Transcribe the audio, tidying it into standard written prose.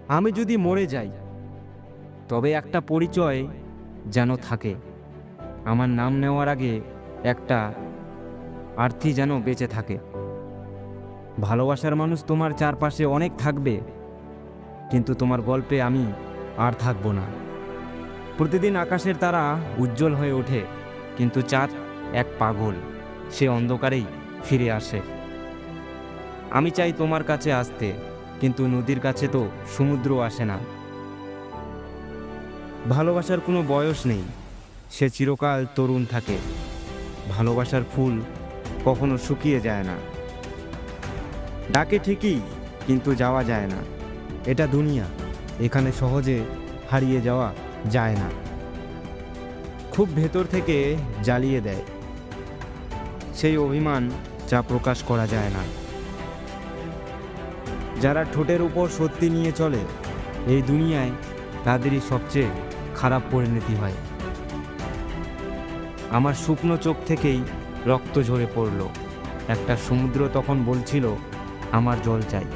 আমি যদি মরে যাই তবে একটা পরিচয় যেন থাকে। আমার নাম নেওয়ার আগে একটা আর্থি যেন বেঁচে থাকে। ভালোবাসার মানুষ তোমার চারপাশে অনেক থাকবে, কিন্তু তোমার গল্পে আমি আর থাকবো না। প্রতিদিন আকাশের তারা উজ্জ্বল হয়ে ওঠে, কিন্তু চাঁদ এক পাগল, সে অন্ধকারেই ফিরে আসে। আমি চাই তোমার কাছে আসতে, কিন্তু নদীর কাছে তো সমুদ্র আসে না। ভালোবাসার কোনো বয়স নেই, সে চিরকাল তরুণ থাকে। ভালোবাসার ফুল কখনো শুকিয়ে যায় না। ডাকে ঠিকই, কিন্তু যাওয়া যায় না। এটা দুনিয়া, এখানে সহজে হারিয়ে যাওয়া যায় না। খুব ভেতর থেকে জ্বালিয়ে দেয় সেই অভিমান, যা প্রকাশ করা যায় না। যারা ঠোঁটের উপর সত্যি নিয়ে চলে, এই দুনিয়ায় তাদেরই সবচেয়ে খারাপ পরিণতি হয়। আমার শুকনো চোখ থেকেই রক্ত ঝরে পড়ল। একটা সমুদ্র তখন বলছিল আমার জল চাই।